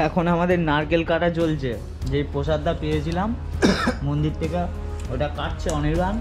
এখন আমাদের নারকেল কাটা চলছে, যে প্রসাদটা পেয়েছিলাম মন্দির থেকে ওটা কাটছে অনির্বাণ,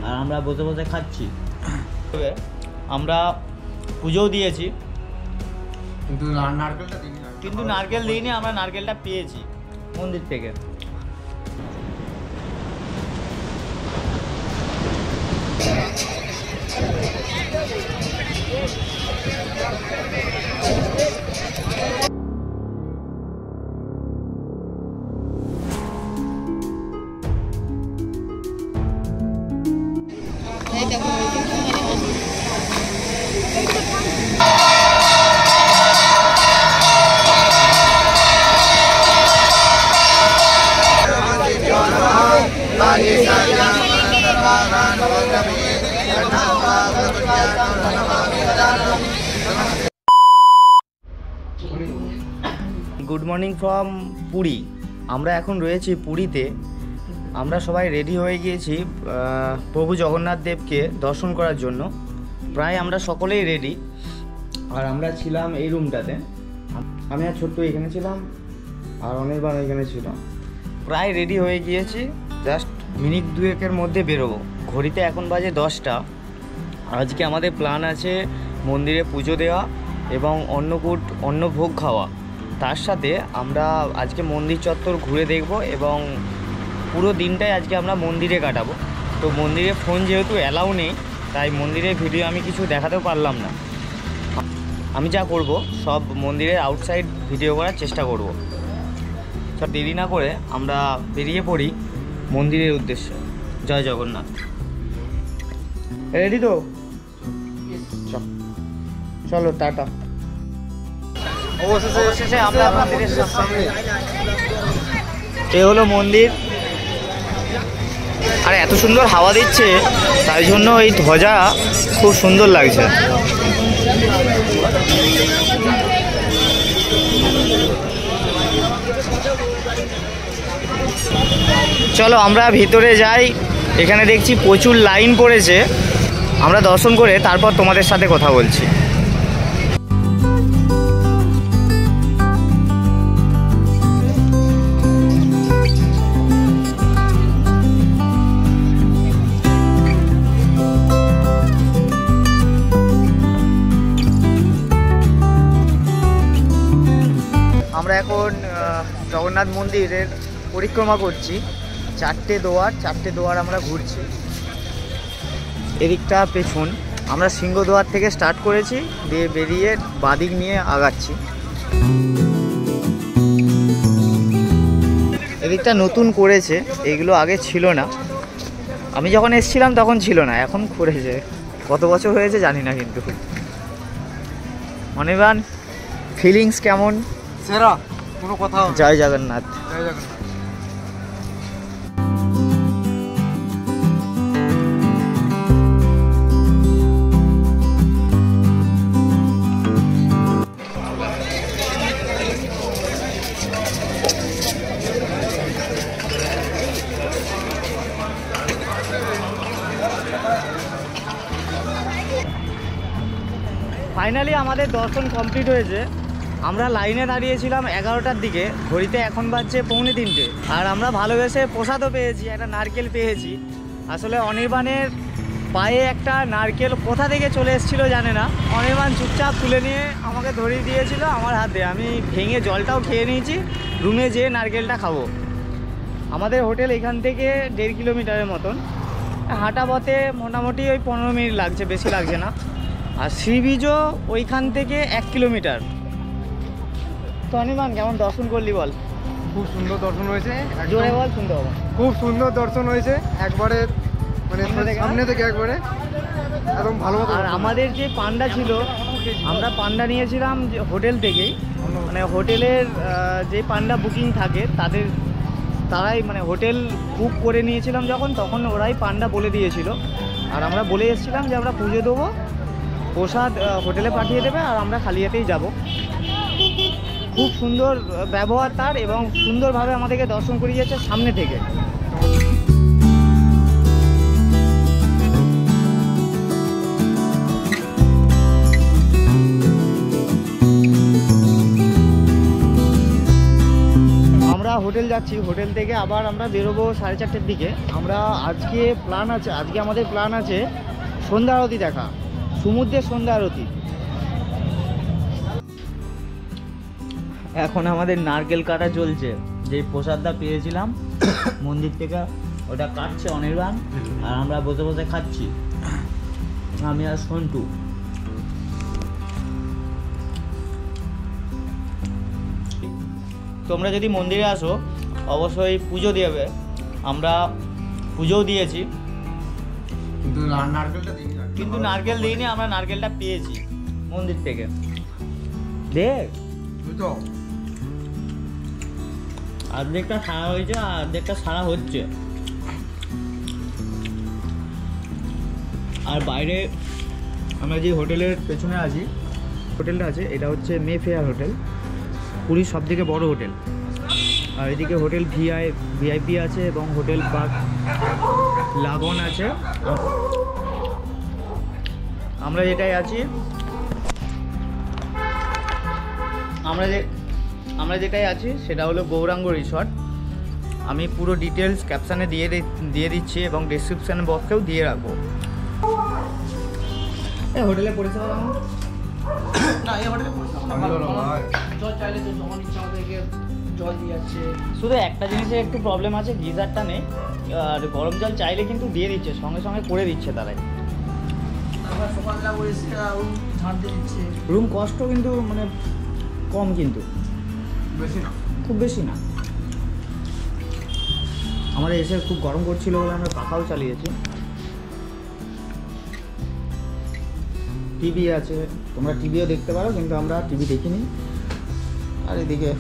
আর আমরা বসে বসে খাচ্ছি। আমরা পুজোও দিয়েছি কিন্তু নারকেল দিইনি, আমরা নারকেলটা পেয়েছি মন্দির থেকে। Good morning from Puri. আমরা এখন রয়েছি পুরীতে। আমরা সবাই রেডি হয়ে গিয়েছি প্রভু জগন্নাথ দেবকে দর্শন করার জন্য। প্রায় আমরা সকলেই রেডি। আর আমরা ছিলাম এই রুমটাতে, আমি আর ছোট্ট এখানে ছিলাম, আর অনির্বাণ এখানে ছিল। প্রায় রেডি হয়ে গিয়েছি, জাস্ট মিনিট দুয়েকের মধ্যে বেরোবো। ঘড়িতে এখন বাজে 10টা। আজকে আমাদের প্ল্যান আছে মন্দিরে পুজো দেওয়া এবং অন্নভোগ খাওয়া। তার সাথে আমরা আজকে মন্দির চত্বর ঘুরে দেখব এবং পুরো দিনটাই আজকে আমরা মন্দিরে কাটাবো। তো মন্দিরে ফোন যেহেতু অ্যালাউ নেই, তাই মন্দিরের ভিডিও আমি কিছু দেখাতেও পারলাম না। আমি যা করব সব মন্দিরের আউটসাইড ভিডিও করার চেষ্টা করব। সব দেরি না করে আমরা বেরিয়ে পড়ি মন্দিরের উদ্দেশ্যে। জয় জগন্নাথ। রেডি তো? চলো টাটা। অবশেষে আমরা মন্দিরের সামনে। এ হলো মন্দির। আর এত সুন্দর হাওয়া দিচ্ছে, তাই জন্য এই ধ্বজা খুব সুন্দর লাগছে। চলো আমরা ভিতরে যাই। এখানে দেখছি প্রচুর লাইন পড়েছে। আমরা দর্শন করে তারপর তোমাদের সাথে কথা বলছি। আমরা এখন জগন্নাথ মন্দিরের পরিক্রমা করছি। 4টে দুয়ার আমরা ঘুরছি। এদিকটা পেছন। আমরা সিংহদুয়ার থেকে স্টার্ট করেছি, দিয়ে বেরিয়ে বাদিক নিয়ে আগাচ্ছি। এদিকটা নতুন করেছে, এগুলো আগে ছিল না। আমি যখন এসেছিলাম তখন ছিল না, এখন করেছে। কত বছর হয়েছে জানি না। কিন্তু অনির্বাণ, ফিলিংস কেমন? সেরা, কোনো কথা। জয় জগন্নাথ। জয় জগন্নাথ। ফাইনালি আমাদের দর্শন কমপ্লিট হয়েছে। আমরা লাইনে দাঁড়িয়েছিলাম 11টার দিকে, ঘড়িতে এখন বাজছে 2:45। আর আমরা ভালোবেসে প্রসাদও পেয়েছি, একটা নারকেল পেয়েছি। আসলে অনির্বাণের পায়ে একটা নারকেল কোথা থেকে চলে এসেছিলো জানে না। অনির্বাণ চুপচাপ তুলে নিয়ে আমাকে ধরিয়ে দিয়েছিল আমার হাতে। আমি ভেঙে জলটাও খেয়ে নিয়েছি। রুমে যেয়ে নারকেলটা খাবো। আমাদের হোটেল এখান থেকে 1.5 কিলোমিটারের মতন। হাঁটা পথে মোটামুটি ওই 15 মিনিট লাগছে, বেশি লাগছে না। আর সি বিচও ওইখান থেকে 1 কিলোমিটার। তো অনির্বাণ, কেমন দর্শন করলি বল? খুব সুন্দর দর্শন হয়েছে। জোরে বল, শুনতে হবে। খুব সুন্দর দর্শন হয়েছে, একবারে মানে সামনে থেকে একবারে একদম ভালো। আর আমাদের যে পান্ডা ছিল, আমরা পান্ডা নিয়েছিলাম হোটেল থেকেই। মানে হোটেলের যে পান্ডা বুকিং থাকে তারাই মানে হোটেল বুক করে নিয়েছিলাম যখন, তখন ওরাই পান্ডা বলে দিয়েছিল। আর আমরা বলে এসেছিলাম যে আমরা পুজো দেবো, প্রসাদ হোটেলে পাঠিয়ে দেবে, আর আমরা খালি হাতেই যাব। খুব সুন্দর ব্যবহার তার, এবং সুন্দরভাবে আমাদেরকে দর্শন করিয়েছে সামনে থেকে। হোটেল যাচ্ছি, হোটেল থেকে আবার আমরা বেরোবো 4:30-র দিকে। আমরা আজকে আমাদের প্ল্যান আছে সন্ধ্যা আরতি দেখা, সমুদ্রের সন্ধ্যা আরতি। এখন আমাদের নারকেল কাটা চলছে, যে প্রসাদটা পেয়েছিলাম মন্দির থেকে ওটা কাটছে অনির্বাণ, আর আমরা বসে বসে খাচ্ছি, আমি আর সন্টু। তোমরা যদি মন্দিরে আসো অবশ্যই পুজো দেবে, আমরা পুজোও দিয়েছি, কিন্তু নারকেল দিইনি, আমরা নারকেলটা পেয়েছি মন্দির থেকে। দেখ অর্ধেকটা সারা হয়েছে আর অর্ধেকটা সারা হচ্ছে। আর বাইরে আমরা যে হোটেলের পেছনে আছি, হোটেলটা আছে, এটা হচ্ছে মেফেয়ার হোটেল, পুরীর সব থেকে বড় হোটেল। আর এদিকে হোটেল ভিআইপি আছে এবং হোটেল পার্ক লাগন আছে। আমরা যেটাই আছি, আমরা যেটাই আছি সেটা হলো গৌরাঙ্গ রিসর্ট। আমি পুরো ডিটেলস ক্যাপশানে দিয়ে দিচ্ছি এবং ডেসক্রিপশান বক্সেও দিয়ে রাখবো। এই হোটেলে পরিষেবা কেমন? না, এই হোটেলে পরিষেবা ভালো নয়। জল চাইলে তো যখন ইচ্ছা আমাদেরকে জল দিয়ে যাচ্ছে। শুধু একটা জিনিসের একটু প্রবলেম আছে, গিজারটা নেই, আর গরম জল চাইলে কিন্তু দিয়ে দিচ্ছে, সঙ্গে সঙ্গে করে দিচ্ছে তারাই। আবার সকালবেলা এসে ঝাড় দিয়ে দিচ্ছে। রুম কষ্ট কিন্তু মানে কম, কিন্তু বেশি না, খুব বেশি না। আমাদের এসে খুব গরম করছিল বলে আমরা পাখাও চালিয়েছি। টিভি আছে, তোমরা টিভিও দেখতে পারো, কিন্তু আমরা টিভি দেখিনি। আর এদিকে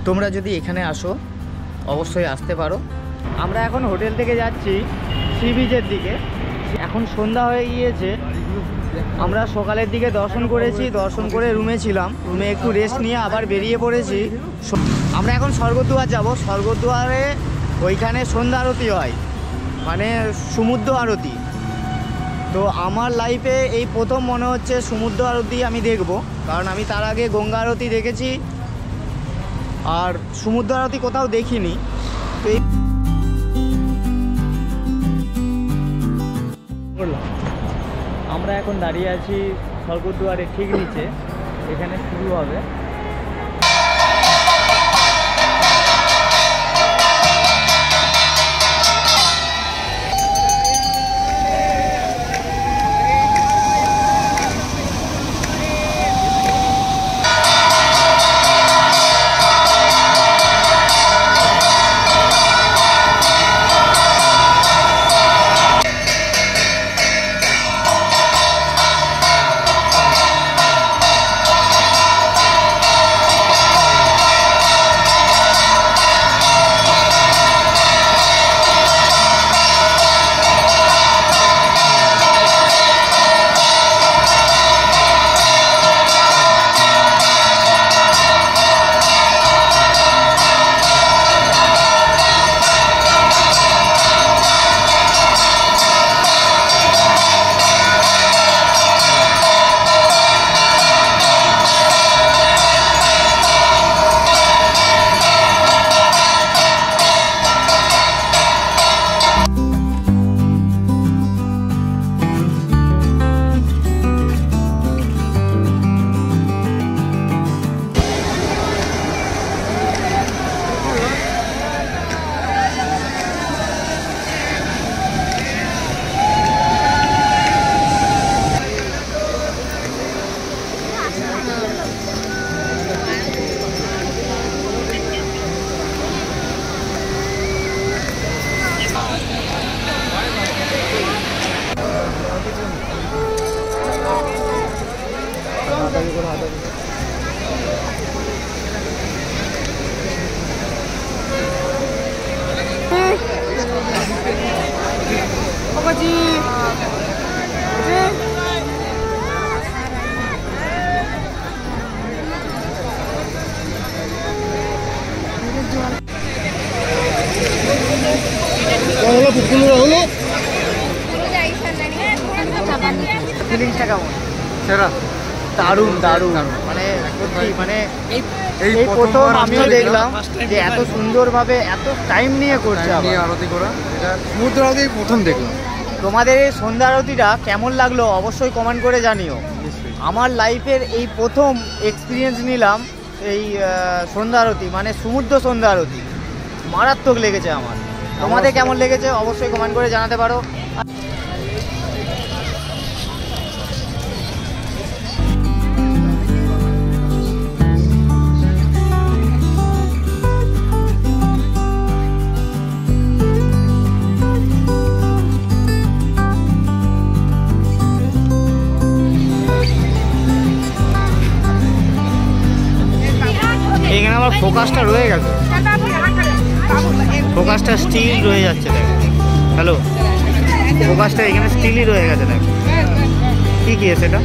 তোমরা যদি এখানে আসো অবশ্যই আসতে পারো। আমরা এখন হোটেল থেকে যাচ্ছি সি বিচের দিকে। এখন সন্ধ্যা হয়ে গিয়েছে, আমরা সকালের দিকে দর্শন করেছি, দর্শন করে রুমে ছিলাম, রুমে একটু রেস্ট নিয়ে আবার বেরিয়ে পড়েছি। আমরা এখন স্বর্গদ্বার যাব, স্বর্গদ্বারে ওইখানে সন্ধ্যা আরতি হয়, মানে সমুদ্র আরতি। তো আমার লাইফে এই প্রথম মনে হচ্ছে সমুদ্র আরতি আমি দেখব, কারণ আমি তার আগে গঙ্গা আরতি দেখেছি আর সমুদ্র আরতি কোথাও দেখিনি। তো এই আমরা এখন দাঁড়িয়ে আছি স্বর্গদ্বারের ঠিক নিচে, এখানে শুরু হবে। ফিলিংস দারুণ দারুণ, মানে সত্যি মানে এই প্রথম আমিও দেখলাম যে এত সুন্দরভাবে এত টাইম নিয়ে করছে। নিয়ে আরতি করা, এটা সমুদ্র আরতি প্রথম দেখলাম। তোমাদের এই সন্ধ্যা আরতিটা কেমন লাগলো অবশ্যই কমেন্ট করে জানিও। আমার লাইফের এই প্রথম এক্সপিরিয়েন্স নিলাম এই সন্ধ্যা আরতি, মানে সমুদ্র সন্ধ্যা আরতি, মারাত্মক লেগেছে আমার। তোমাদের কেমন লেগেছে অবশ্যই কমেন্ট করে জানাতে পারো। এখানে আমার ফোকাসটা রয়ে গেছে, ফোকাসটা স্টিল রয়ে যাচ্ছে দেখ। হ্যালো, ফোকাসটা এখানে স্টিলই রয়ে গেছে দেখ। কি কি সেটা?